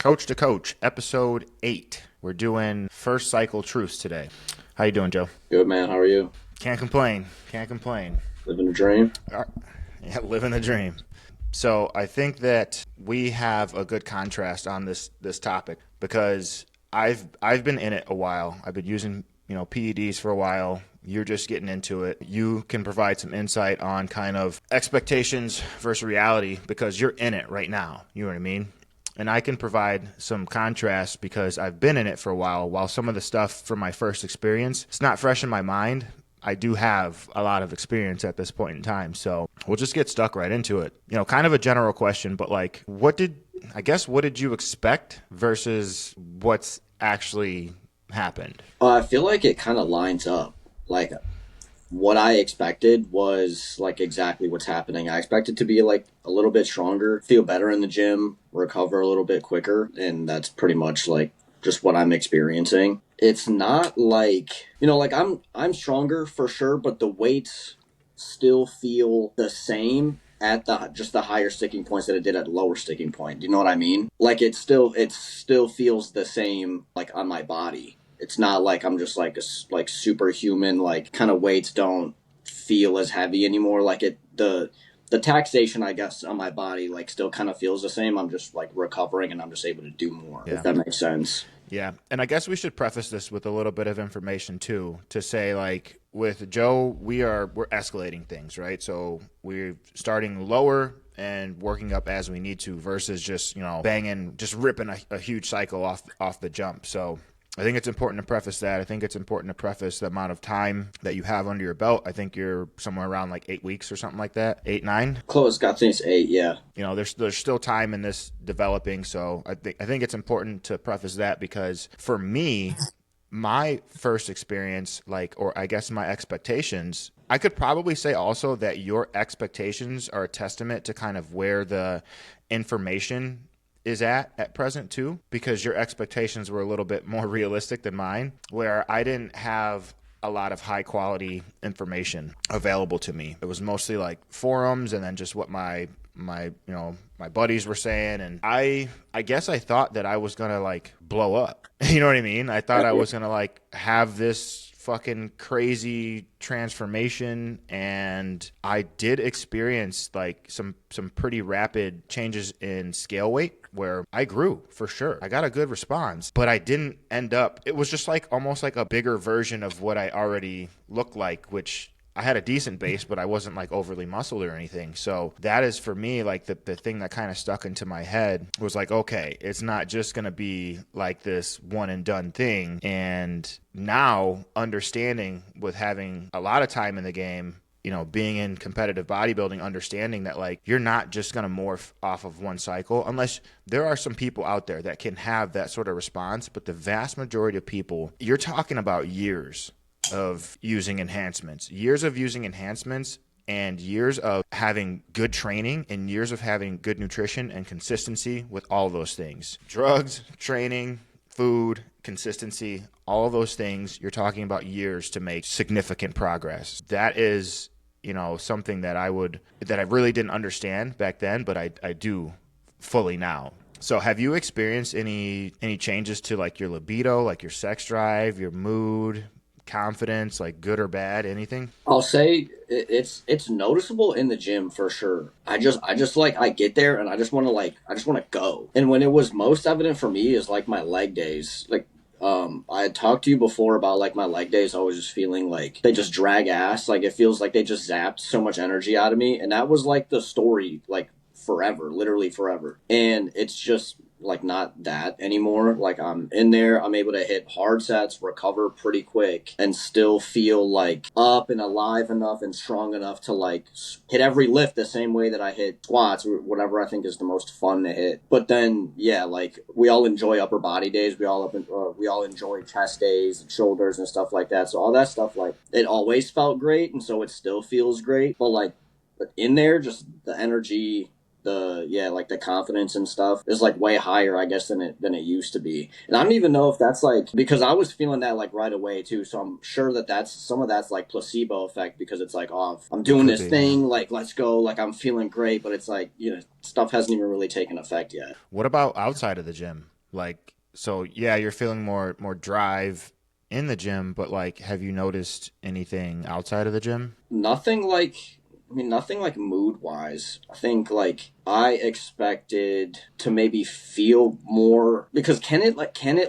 Coach to Coach, episode 8. We're doing first cycle truths today. How you doing, Joe? Good, man. How are you? Can't complain. Can't complain. Living a dream? Yeah, living the dream. So I think that we have a good contrast on this topic because I've been in it a while. I've been using PEDs for a while. You're just getting into it. You can provide some insight on kind of expectations versus reality because you're in it right now. You know what I mean? And I can provide some contrast because I've been in it for a while some of the stuff from my first experience, it's not fresh in my mind. I do have a lot of experience at this point in time. So we'll just get stuck right into it. Kind of a general question, but what did you expect versus what's actually happened? I feel like it kind of lines up. Like, what I expected was like exactly what's happening. I expected to be like a little bit stronger, feel better in the gym, recover a little bit quicker, and that's pretty much like just what I'm experiencing. It's not like, like I'm stronger for sure, but the weights still feel the same at the higher sticking points that it did at lower sticking point. Do you know what I mean? Like it still feels the same like on my body. It's not like I'm just like like superhuman, like kind of weights don't feel as heavy anymore. Like the taxation, I guess, on my body like still kind of feels the same. I'm just like recovering and I'm just able to do more. Yeah. If that makes sense. Yeah. And I guess we should preface this with a little bit of information too, to say like with Joe, we're escalating things, right? So we're starting lower and working up as we need to versus just, banging, just ripping a huge cycle off the jump. So I think it's important to preface that. I think it's important to preface the amount of time that you have under your belt. I think you're somewhere around like 8 weeks or something like that. 8, 9. Close. Got things 8. Yeah. There's still time in this developing. So I think it's important to preface that because for me, my first experience, or I guess my expectations, I could probably say also that your expectations are a testament to kind of where the information is at present too, because your expectations were a little bit more realistic than mine, where I didn't have a lot of high quality information available to me. It was mostly like forums and then just what my buddies were saying, and I guess I thought that I was gonna like blow up. You know what I mean? I thought I was gonna like have this fucking crazy transformation, and I did experience like some pretty rapid changes in scale weight where I grew for sure. I got a good response, but I didn't end up, it was just like almost like a bigger version of what I already looked like, which I had a decent base, but I wasn't like overly muscled or anything. So that is for me like the thing that kind of stuck into my head was like, okay, it's not just going to be like this one and done thing. And now understanding with having a lot of time in the game, being in competitive bodybuilding, understanding that like you're not just going to morph off of one cycle, unless there are some people out there that can have that sort of response. But the vast majority of people, you're talking about years of using enhancements, and years of having good training and years of having good nutrition and consistency with all those things. Drugs, training, food, consistency, all of those things, you're talking about years to make significant progress. That is, something that I really didn't understand back then, but I do fully now. So have you experienced any changes to like your libido, like your sex drive, your mood, confidence, like good or bad, anything? I'll say it's noticeable in the gym for sure. I just like I get there and I just want to go. And when it was most evident for me is like my leg days. Like I had talked to you before about like my leg days always just feeling like they just drag ass. Like it feels like they just zapped so much energy out of me, and that was like the story like forever, literally forever. And it's just like not that anymore. Like I'm in there, I'm able to hit hard sets, recover pretty quick, and still feel like up and alive enough and strong enough to like hit every lift the same way that I hit squats or whatever I think is the most fun to hit. But then yeah, like we all enjoy upper body days, we all enjoy chest days and shoulders and stuff like that. So all that stuff, like it always felt great, and so it still feels great. But like in there, just the energy like the confidence and stuff is like way higher, I guess, than it used to be. And I don't even know if that's like because I was feeling that like right away too. So I'm sure that that's some of that's like placebo effect because it's like, oh, I'm It doing could this be, yeah. thing, like let's go, like I'm feeling great, but it's like stuff hasn't even really taken effect yet. What about outside of the gym? Like, so yeah, you're feeling more drive in the gym, but like, have you noticed anything outside of the gym? Nothing like I mean nothing like mood wise. I think like I expected to maybe feel more because can it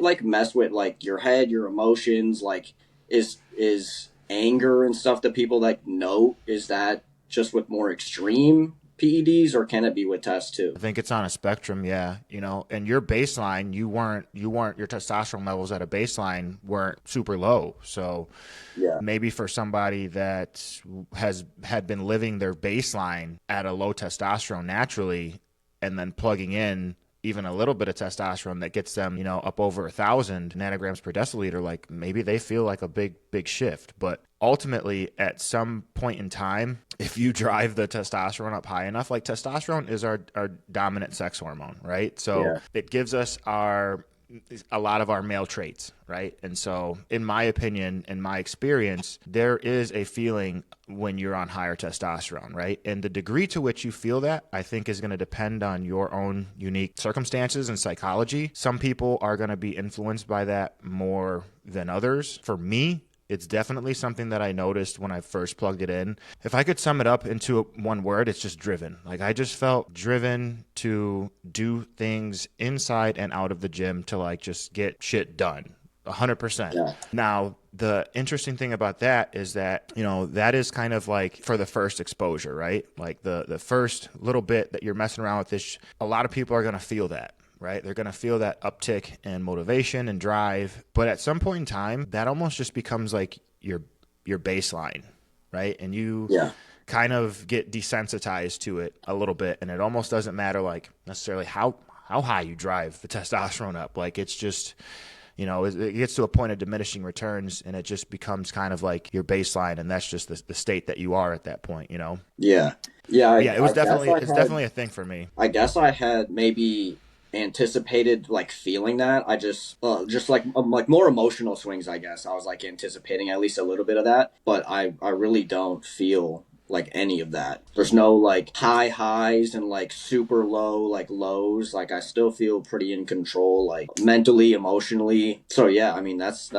like mess with like your head, your emotions, like is anger and stuff that people like note, is that just with more extreme PEDs or can it be with tests too? I think it's on a spectrum, yeah. And your baseline, you weren't your testosterone levels at a baseline weren't super low. So Yeah. maybe for somebody that has had been living their baseline at a low testosterone naturally and then plugging in even a little bit of testosterone that gets them, up over 1,000 nanograms per deciliter, like maybe they feel like a big shift. But ultimately, at some point in time, if you drive the testosterone up high enough, like testosterone is our dominant sex hormone, right? So Yeah. it gives us a lot of our male traits, right? And so, in my opinion, in my experience, there is a feeling when you're on higher testosterone, right? And the degree to which you feel that, I think, is going to depend on your own unique circumstances and psychology. Some people are going to be influenced by that more than others. For me, it's definitely something that I noticed when I first plugged it in. If I could sum it up into one word, it's just driven. Like I just felt driven to do things inside and out of the gym to like just get shit done. 100%. Yeah. Now, the interesting thing about that is that, that is kind of like for the first exposure, right? Like the first little bit that you're messing around with this, a lot of people are going to feel that, right? They're going to feel that uptick in motivation and drive. But at some point in time, that almost just becomes like your baseline, right? And you Yeah. kind of get desensitized to it a little bit, and it almost doesn't matter like necessarily how high you drive the testosterone up. Like it's just it gets to a point of diminishing returns, and it just becomes kind of like your baseline, and that's just the state that you are at that point. Yeah. Yeah, But yeah, I guess it's definitely a thing for me. I had maybe anticipated like feeling that. I just like more emotional swings. I guess I was like anticipating at least a little bit of that, but I really don't feel like any of that. There's no like high highs and like super low like lows. Like I still feel pretty in control, like mentally, emotionally. So yeah, I mean that's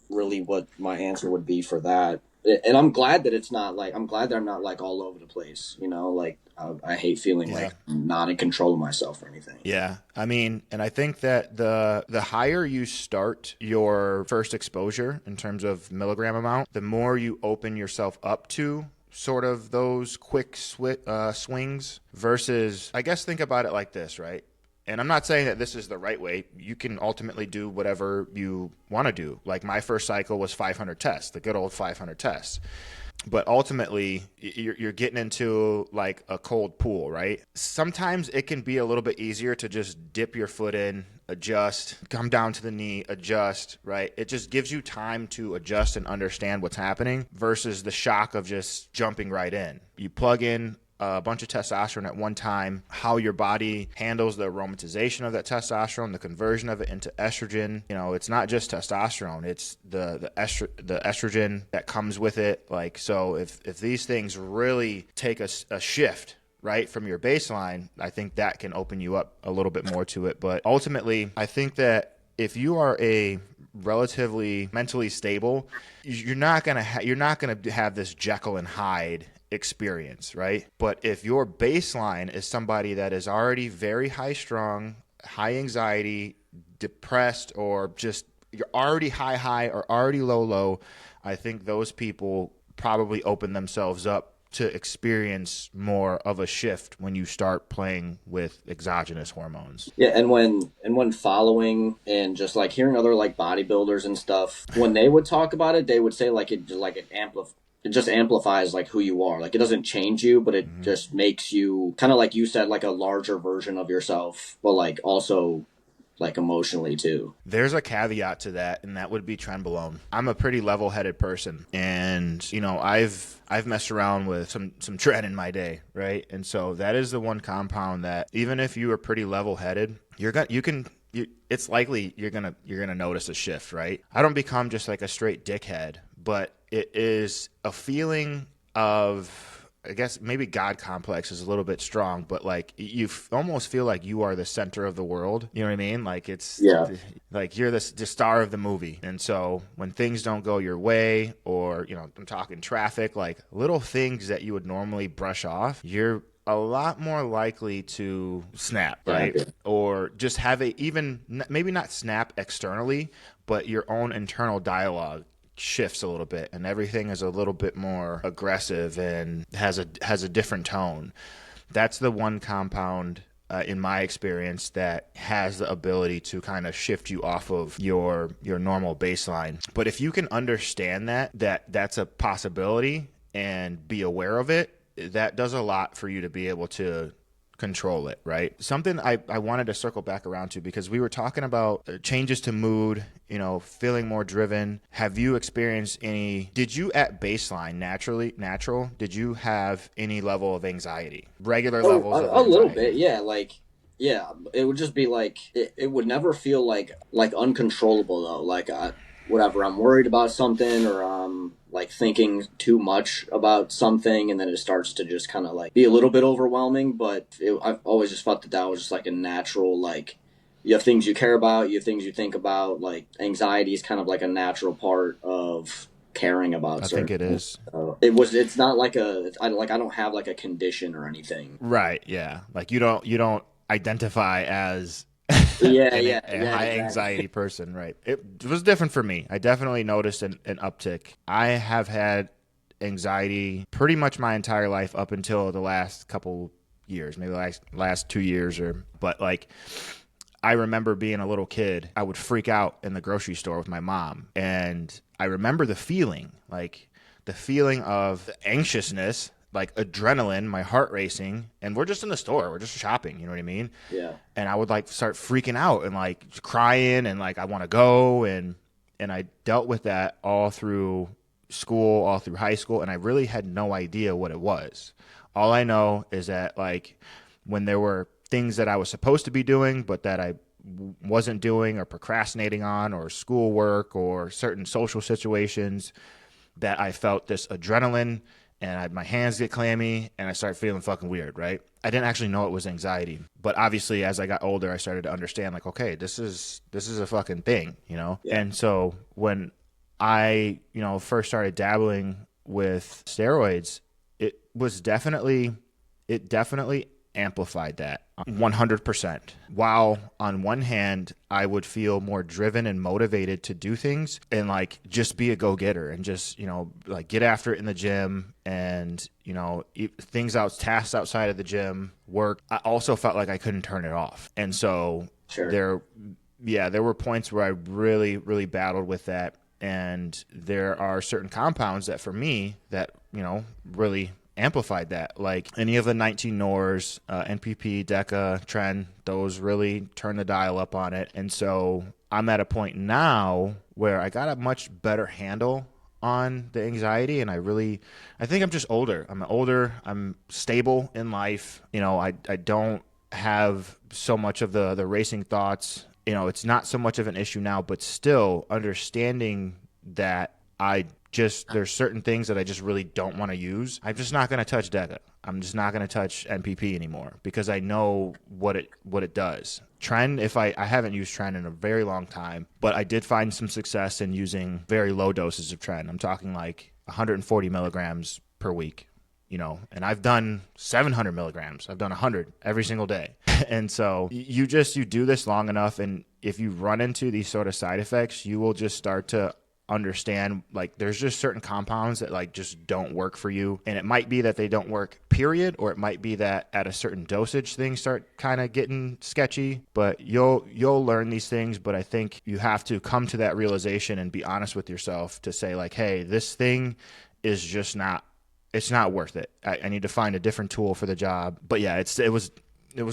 really what my answer would be for that. And I'm glad that it's not like I'm glad that I'm not like all over the place. Like I hate feeling Yeah. like I'm not in control of myself or anything. Yeah. I mean, and I think that the higher you start your first exposure in terms of milligram amount, the more you open yourself up to sort of those quick swings versus, I guess, think about it like this, right? And I'm not saying that this is the right way. You can ultimately do whatever you want to do. Like my first cycle was 500 tests, the good old 500 tests. But ultimately, you're getting into like a cold pool, right? Sometimes it can be a little bit easier to just dip your foot in, adjust, come down to the knee, adjust, right? It just gives you time to adjust and understand what's happening versus the shock of just jumping right in. You plug in a bunch of testosterone at one time, how your body handles the aromatization of that testosterone, the conversion of it into estrogen. It's not just testosterone; it's the estrogen that comes with it. Like so, if these things really take a shift, right, from your baseline, I think that can open you up a little bit more to it. But ultimately, I think that if you are a relatively mentally stable, you're not gonna have this Jekyll and Hyde experience, right? But if your baseline is somebody that is already very high strung, high anxiety, depressed, or just you're already high or already low, I think those people probably open themselves up to experience more of a shift when you start playing with exogenous hormones. Yeah, and when following and just like hearing other like bodybuilders and stuff, when they would talk about it, they would say it just amplifies like who you are. Like it doesn't change you, but it Mm-hmm. just makes you kind of like you said, like a larger version of yourself, but like also like emotionally too. There's a caveat to that, and that would be trenbolone. I'm a pretty level-headed person, and I've messed around with some tren in my day, right? And so that is the one compound that even if you are pretty level-headed, it's likely you're gonna notice a shift, right? I don't become just like a straight dickhead, but it is a feeling of, I guess maybe God complex is a little bit strong, but like you almost feel like you are the center of the world. You know what I mean? Like it's Yeah. like you're the star of the movie. And so when things don't go your way, or, I'm talking traffic, like little things that you would normally brush off, you're a lot more likely to snap, right? Yeah. Or just have maybe not snap externally, but your own internal dialogue shifts a little bit, and everything is a little bit more aggressive and has a different tone. That's the one compound in my experience that has the ability to kind of shift you off of your normal baseline. But if you can understand that's a possibility and be aware of it, that does a lot for you to be able to control it, right? Something I wanted to circle back around to, because we were talking about changes to mood, feeling more driven. Have you experienced did you at baseline natural, did you have any level of anxiety, regular Oh, levels of a little bit, anxiety? yeah. Like, yeah, it would just be like it would never feel like uncontrollable though. Like, whatever, I'm worried about something, or I'm like thinking too much about something, and then it starts to just kind of like be a little bit overwhelming. But I've always just felt that was just like a natural, like, you have things you care about, you have things you think about. Like, anxiety is kind of like a natural part of caring about I think certain it things. is. It's not like I don't have like a condition or anything. Right, yeah. Like you don't identify as Yeah, yeah, a yeah, high exactly. anxiety person, right? It was different for me. I definitely noticed an uptick. I have had anxiety pretty much my entire life up until the last couple years, maybe last 2 years, but like I remember being a little kid, I would freak out in the grocery store with my mom. And I remember the feeling of anxiousness, like adrenaline, my heart racing. And we're just in the store, we're just shopping, you know what I mean? Yeah, And I would like start freaking out and like crying and like I want to go. And I dealt with that all through school, all through high school. And I really had no idea what it was. All I know is that like when there were things that I was supposed to be doing, but that I wasn't doing or procrastinating on, or schoolwork or certain social situations, that I felt this adrenaline and my hands get clammy and I start feeling fucking weird, right? I didn't actually know it was anxiety. But obviously as I got older, I started to understand like, okay, this is a fucking thing, you know? yeah, And so when I, first started dabbling with steroids, it was definitely it definitely amplified that 100%. While on one hand, I would feel more driven and motivated to do things and like just be a go getter and just, like get after it in the gym and, tasks outside of the gym, work. I also felt like I couldn't turn it off. And so sure. there were points where I really, really battled with that. And there are certain compounds that for me that, really amplified that. Like any of the 19 NORs, NPP, DECA, Tren, those really turn the dial up on it. And so I'm at a point now where I got a much better handle on the anxiety, and I think I'm just older. I'm stable in life. I don't have so much of the racing thoughts. It's not so much of an issue now, but still understanding that there's certain things that I just really don't want to use. I'm just not going to touch DECA. I'm just not going to touch NPP anymore because I know what it does. Tren, if I haven't used Tren in a very long time, but I did find some success in using very low doses of Tren. I'm talking like 140 milligrams per week, and I've done 700 milligrams. I've done 100 every single day. And so you do this long enough, and if you run into these sort of side effects, you will just start to understand like there's just certain compounds that like just don't work for you, and it might be that they don't work period, or it might be that at a certain dosage things start kind of getting sketchy. But you'll learn these things, but I think you have to come to that realization and be honest with yourself to say like, hey, this thing is just not it's not worth it. I need to find a different tool for the job. But yeah, it was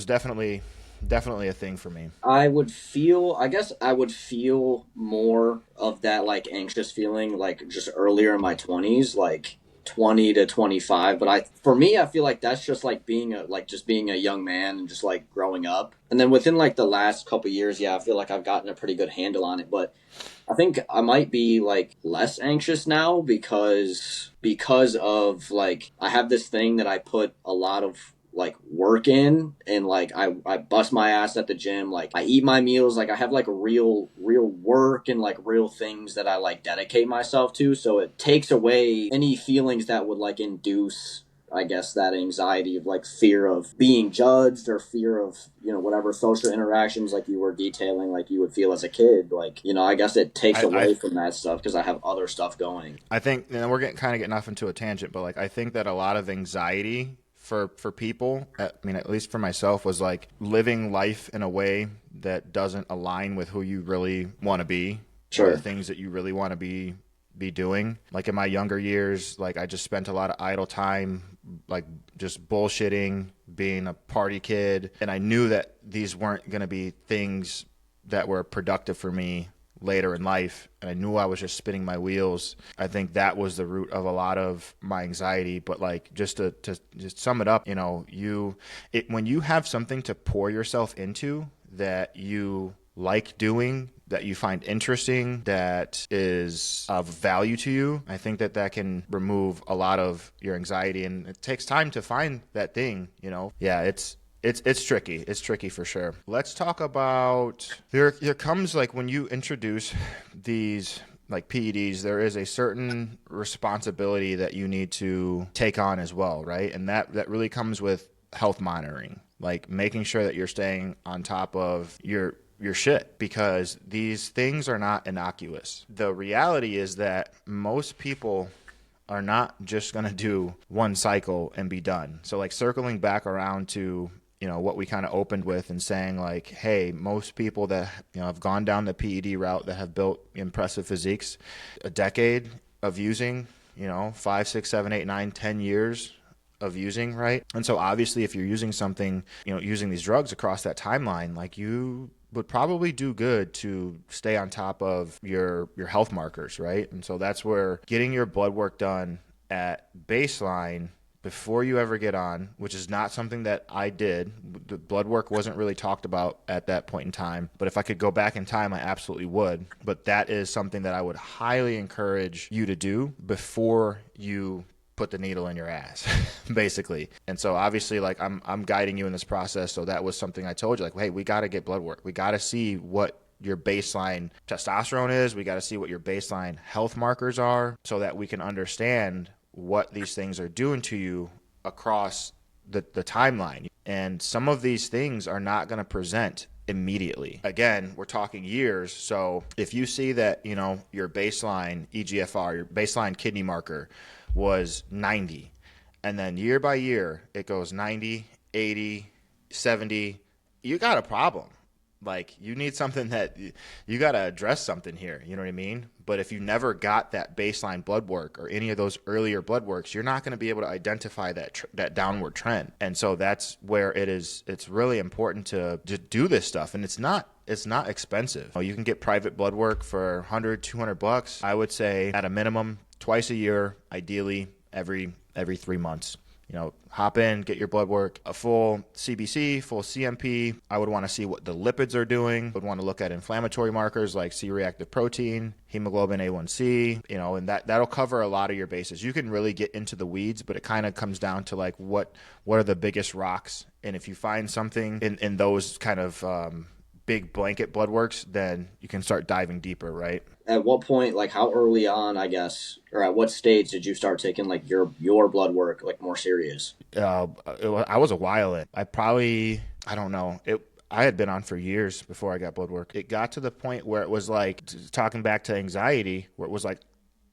definitely definitely a thing for me. I guess I would feel more of that like anxious feeling like just earlier in my 20s, like 20 to 25. But for me, I feel like that's just like just being a young man and just like growing up. And then within like the last couple years, yeah, I feel like I've gotten a pretty good handle on it. But I think I might be like less anxious now because of like I have this thing that I put a lot of like work in, and like I bust my ass at the gym, like I eat my meals, like I have like real work and like real things that I like dedicate myself to, so it takes away any feelings that would like induce, I guess, that anxiety of like fear of being judged or fear of, whatever social interactions like you were detailing, like you would feel as a kid. Like, I guess it takes I away from that stuff because I have other stuff going. I think, and we're getting off into a tangent, but like I think that a lot of anxiety for people, I mean, at least for myself, was like living life in a way that doesn't align with who you really want to be or the Sure. things that you really want to be doing. Like in my younger years, like I just spent a lot of idle time like just bullshitting, being a party kid, and I knew that these weren't going to be things that were productive for me later in life, and I knew I was just spinning my wheels. I think that was the root of a lot of my anxiety. But like to just sum it up, when you have something to pour yourself into that you like doing, that you find interesting, that is of value to you, I think that that can remove a lot of your anxiety. And it takes time to find that thing. Yeah, it's tricky. It's tricky for sure. Let's talk about there comes like when you introduce these like PEDs, there is a certain responsibility that you need to take on as well, right? And that really comes with health monitoring, like making sure that you're staying on top of your shit, because these things are not innocuous. The reality is that most people are not just going to do one cycle and be done. So like circling back around to what we kind of opened with and saying like, hey, most people that have gone down the PED route that have built impressive physiques, a decade of using, 5, 6, 7, 8, 9, 10 years of using, right? And so obviously if you're using something, using these drugs across that timeline, like you would probably do good to stay on top of your health markers, right? And so that's where getting your blood work done at baseline before you ever get on, which is not something that I did. The blood work wasn't really talked about at that point in time. But if I could go back in time, I absolutely would. But that is something that I would highly encourage you to do before you put the needle in your ass, basically. And so obviously like I'm guiding you in this process. So that was something I told you, like, hey, we got to get blood work. We got to see what your baseline testosterone is. We got to see what your baseline health markers are so that we can understand what these things are doing to you across the timeline. And some of these things are not going to present immediately. Again, we're talking years. So if you see that, your baseline EGFR, your baseline kidney marker was 90, and then year by year it goes 90, 80, 70, you got a problem. Like you need something that you got to address something here. You know what I mean? But if you never got that baseline blood work or any of those earlier blood works, you're not going to be able to identify that downward trend. And so that's where it's really important to do this stuff. And it's not expensive. You can get private blood work for 100, $200. I would say at a minimum twice a year, ideally every 3 months. Hop in, get your blood work, a full CBC, full CMP. I would want to see what the lipids are doing. I would want to look at inflammatory markers like C-reactive protein, hemoglobin A1C, and that'll cover a lot of your bases. You can really get into the weeds, but it kind of comes down to like what are the biggest rocks. And if you find something in those kind of big blanket blood works, then you can start diving deeper, right? At what point, like how early on, I guess, or at what stage did you start taking like your blood work like more serious? I was a while in. I don't know. I had been on for years before I got blood work. It got to the point where it was like, talking back to anxiety, where it was like,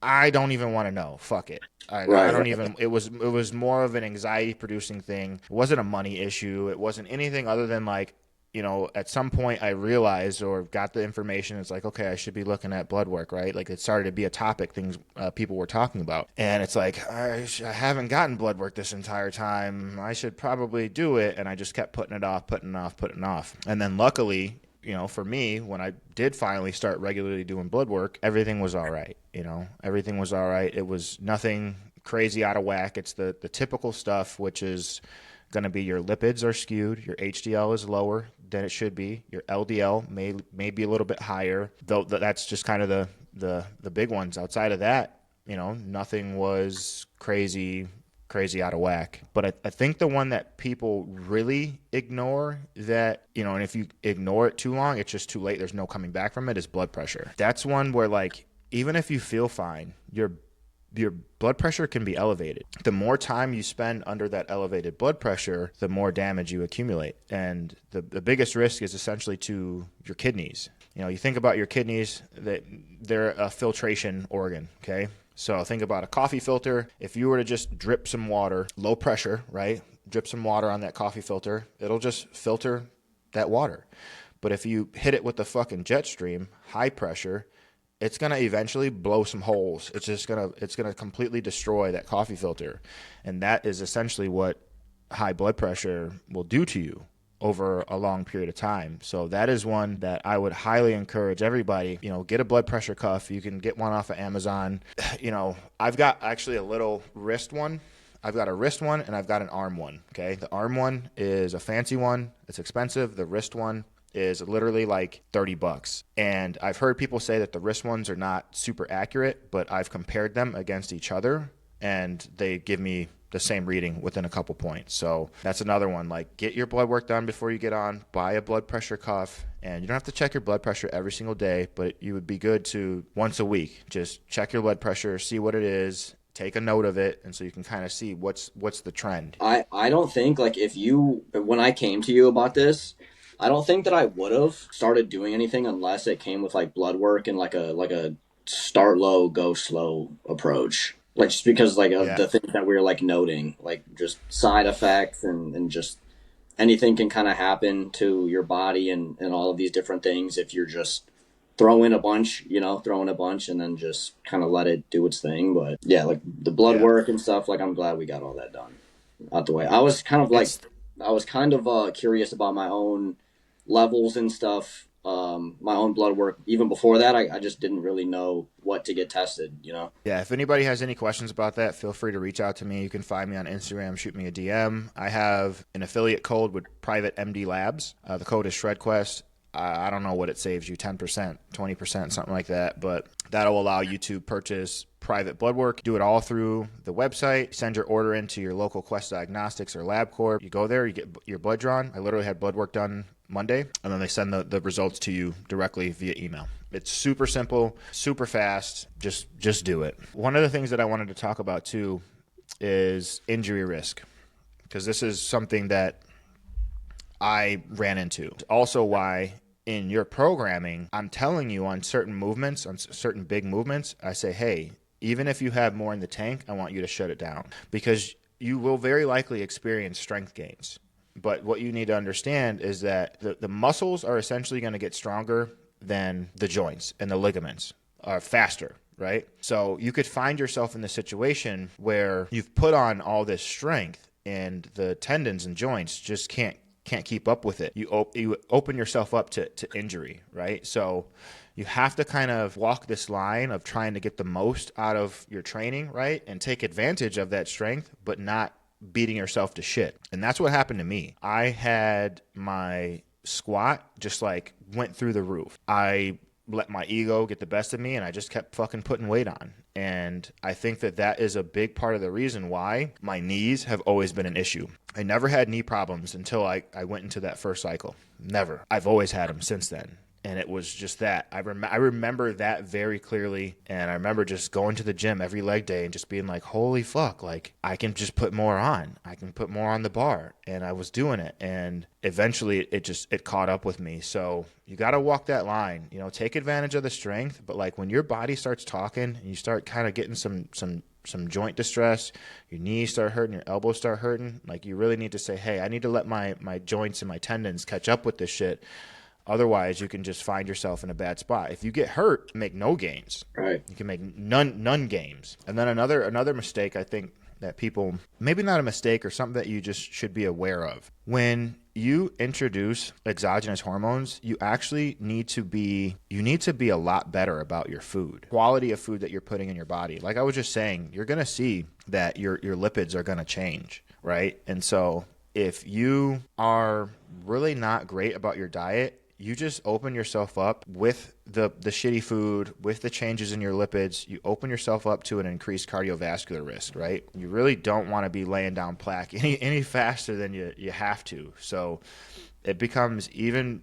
I don't even want to know. Fuck it. I Right, don't right. even. It was more of an anxiety producing thing. It wasn't a money issue. It wasn't anything other than like, at some point I realized or got the information. It's like, okay, I should be looking at blood work, right? Like it started to be a topic things people were talking about. And it's like, I haven't gotten blood work this entire time. I should probably do it. And I just kept putting it off, putting it off, putting it off. And then luckily, for me, when I did finally start regularly doing blood work, everything was all right. Everything was all right. It was nothing crazy out of whack. It's the typical stuff, which is going to be your lipids are skewed, your HDL is lower than it should be, your LDL may be a little bit higher, though that's just kind of the big ones. Outside of that, nothing was crazy out of whack. But I think the one that people really ignore that, and if you ignore it too long, it's just too late. There's no coming back from it, is blood pressure. That's one where, like, even if you feel fine, your blood pressure can be elevated. The more time you spend under that elevated blood pressure, the more damage you accumulate. And the biggest risk is essentially to your kidneys. You think about your kidneys, that they're a filtration organ, okay? So think about a coffee filter. If you were to just drip some water, low pressure, right? Drip some water on that coffee filter, it'll just filter that water. But if you hit it with the fucking jet stream, high pressure, it's going to eventually blow some holes. It's going to completely destroy that coffee filter. And that is essentially what high blood pressure will do to you over a long period of time. So that is one that I would highly encourage everybody, get a blood pressure cuff. You can get one off of Amazon. I've got actually a little wrist one. I've got a wrist one and I've got an arm one. Okay. The arm one is a fancy one. It's expensive. The wrist one is literally like $30. And I've heard people say that the wrist ones are not super accurate, but I've compared them against each other and they give me the same reading within a couple points. So that's another one. Like, get your blood work done before you get on, buy a blood pressure cuff, and you don't have to check your blood pressure every single day, but you would be good to once a week, just check your blood pressure, see what it is, take a note of it, and so you can kind of see what's the trend. I don't think, like, when I came to you about this, I don't think that I would have started doing anything unless it came with like blood work and like a start low, go slow approach. Like, just because like of Yeah. the things that we were like noting, like just side effects and just anything can kind of happen to your body and all of these different things if you're just throwing a bunch and then just kind of let it do its thing. But yeah, like the blood Yeah. work and stuff, like I'm glad we got all that done out the way. It's I was kind of curious about my own levels and stuff, my own blood work. Even before that, I just didn't really know what to get tested. Yeah, if anybody has any questions about that, feel free to reach out to me. You can find me on Instagram, shoot me a DM. I have an affiliate code with Private MD Labs. The code is ShredQuest. I don't know what it saves you, 10%, 20%, something like that, but that'll allow you to purchase private blood work. Do it all through the website. Send your order into your local Quest Diagnostics or LabCorp. You go there, you get your blood drawn. I literally had blood work done Monday, and then they send the results to you directly via email. It's super simple, super fast. Just do it. One of the things that I wanted to talk about too is injury risk, because this is something that I ran into. Also why in your programming, I'm telling you on certain movements, on certain big movements, I say, hey, even if you have more in the tank, I want you to shut it down, because you will very likely experience strength gains. But what you need to understand is that the muscles are essentially going to get stronger than the joints, and the ligaments are faster, right? So you could find yourself in the situation where you've put on all this strength and the tendons and joints just can't keep up with it. You open yourself up to injury, right? So you have to kind of walk this line of trying to get the most out of your training, right? And take advantage of that strength, but not beating yourself to shit. And that's what happened to me. I had my squat just like went through the roof. I let my ego get the best of me and I just kept fucking putting weight on. And I think that is a big part of the reason why my knees have always been an issue. I never had knee problems until I went into that first cycle. Never. I've always had them since then. And it was just that. I remember that very clearly. And I remember just going to the gym every leg day and just being like, holy fuck, like I can just put more on. I can put more on the bar. And I was doing it. And eventually it caught up with me. So you got to walk that line, you know, take advantage of the strength. But like when your body starts talking and you start kind of getting some joint distress, your knees start hurting, your elbows start hurting, like you really need to say, hey, I need to let my joints and my tendons catch up with this shit. Otherwise, you can just find yourself in a bad spot. If you get hurt, make no gains. Right. You can make none gains. And then another mistake I think that people, maybe not a mistake or something that you just should be aware of. When you introduce exogenous hormones, you actually need to be a lot better about your food. Quality of food that you're putting in your body. Like I was just saying, you're going to see that your lipids are going to change, right? And so if you are really not great about your diet, you just open yourself up with the shitty food, with the changes in your lipids. You open yourself up to an increased cardiovascular risk, right? You really don't want to be laying down plaque any faster than you have to. So it becomes even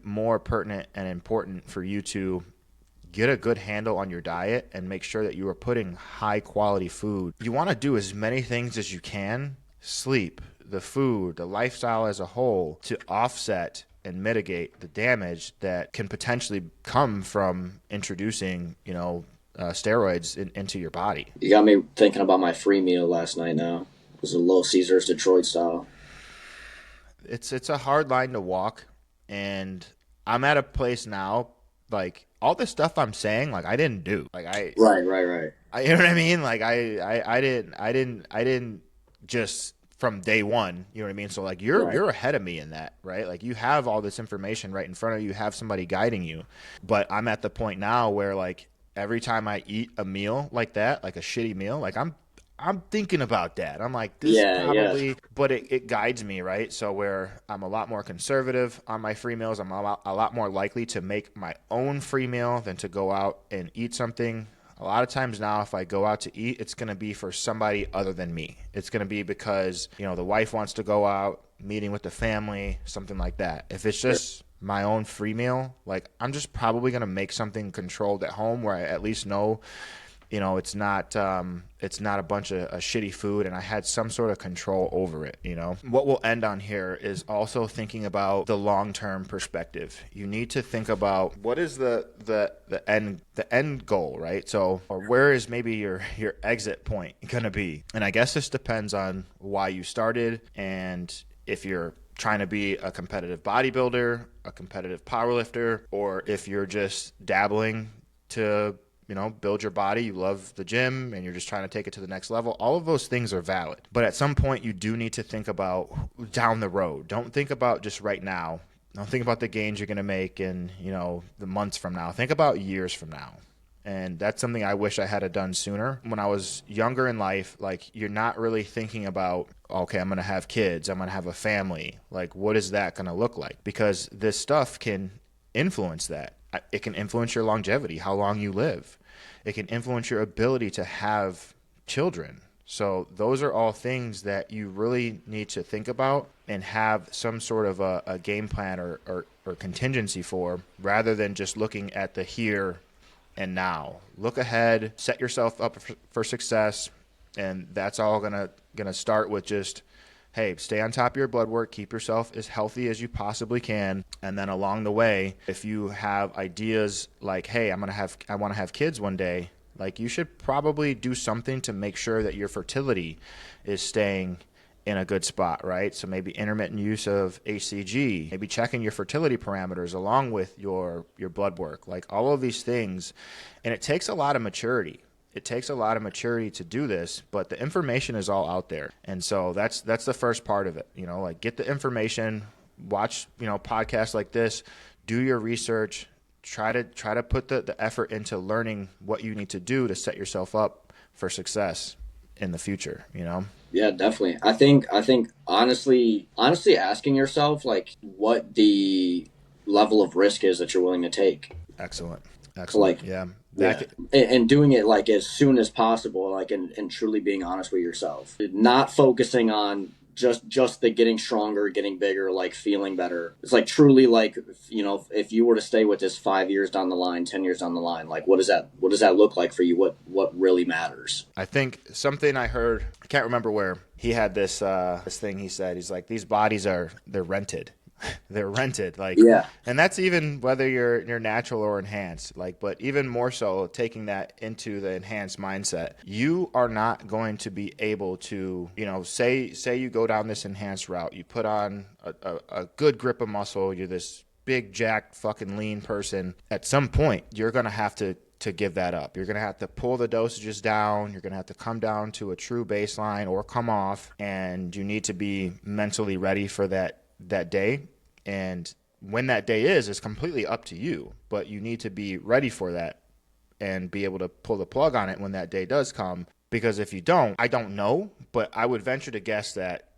more pertinent and important for you to get a good handle on your diet and make sure that you are putting high quality food. You want to do as many things as you can, sleep, the food, the lifestyle as a whole, to offset and mitigate the damage that can potentially come from introducing, steroids into your body. You got me thinking about my free meal last night now. It was a Little Caesars Detroit style. It's a hard line to walk, and I'm at a place now, like all this stuff I'm saying, like I didn't do. Like Right. you know what I mean? Like I didn't just from day one, you know what I mean? So like you're ahead of me in that, right? Like you have all this information right in front of you, you have somebody guiding you. But I'm at the point now where like every time I eat a meal like that, like a shitty meal, like I'm thinking about that. I'm like, this probably, but it guides me, right? So where I'm a lot more conservative on my free meals, I'm a lot more likely to make my own free meal than to go out and eat something. A lot of times now, if I go out to eat, it's going to be for somebody other than me. It's going to be because, the wife wants to go out, meeting with the family, something like that. If it's just my own free meal, like I'm just probably going to make something controlled at home where I at least know, it's not a bunch of shitty food and I had some sort of control over it, What we'll end on here is also thinking about the long-term perspective. You need to think about what is the end goal, right? So, or where is maybe your exit point going to be? And I guess this depends on why you started and if you're trying to be a competitive bodybuilder, a competitive powerlifter, or if you're just dabbling to build your body, you love the gym, and you're just trying to take it to the next level. All of those things are valid. But at some point, you do need to think about down the road. Don't think about just right now. Don't think about the gains you're going to make in, the months from now. Think about years from now. And that's something I wish I had done sooner. When I was younger in life, like you're not really thinking about, okay, I'm going to have kids. I'm going to have a family. Like, what is that going to look like? Because this stuff can influence that. It can influence your longevity, how long you live. It can influence your ability to have children. So those are all things that you really need to think about and have some sort of a game plan or contingency for, rather than just looking at the here and now. Look ahead, set yourself up for success, and that's all gonna start with just, hey, stay on top of your blood work, keep yourself as healthy as you possibly can, and then along the way, if you have ideas like, hey, I want to have kids one day, like you should probably do something to make sure that your fertility is staying in a good spot, right? So maybe intermittent use of HCG, maybe checking your fertility parameters along with your blood work, like all of these things. And it takes a lot of maturity. It takes a lot of maturity to do this, but the information is all out there. And so that's the first part of it. Like get the information, watch, podcasts like this, do your research, try to put the effort into learning what you need to do to set yourself up for success in the future, Yeah, definitely. I think honestly asking yourself like what the level of risk is that you're willing to take. Excellent. Like, Yeah. And doing it like as soon as possible, like and truly being honest with yourself. Not focusing on just the getting stronger, getting bigger, like feeling better. It's like truly like, if you were to stay with this 5 years down the line, 10 years down the line, like what does that look like for you? What really matters? I think something I heard, I can't remember where, he had this thing he said. He's like, these bodies they're rented. They're rented, like, Yeah. and that's even whether you're natural or enhanced, like, but even more so taking that into the enhanced mindset. You are not going to be able to, say you go down this enhanced route, you put on a good grip of muscle, you're this big jacked fucking lean person. At some point, you're gonna have to give that up. You're going to have to pull the dosages down. You're going to have to come down to a true baseline or come off, and you need to be mentally ready for that day. And when that day is, it's completely up to you, but you need to be ready for that and be able to pull the plug on it when that day does come. Because if you don't, I don't know, but I would venture to guess that,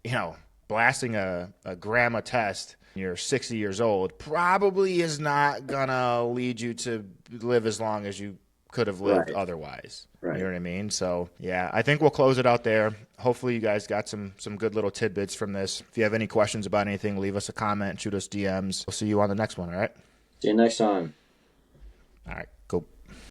blasting a gram of test, you're 60 years old, probably is not gonna lead you to live as long as you could have lived Right. otherwise. You Right. know what I mean? So yeah, I think we'll close it out there. Hopefully you guys got some good little tidbits from this. If you have any questions about anything, leave us a comment, shoot us DMs. We'll see you on the next one, all right? See you next time.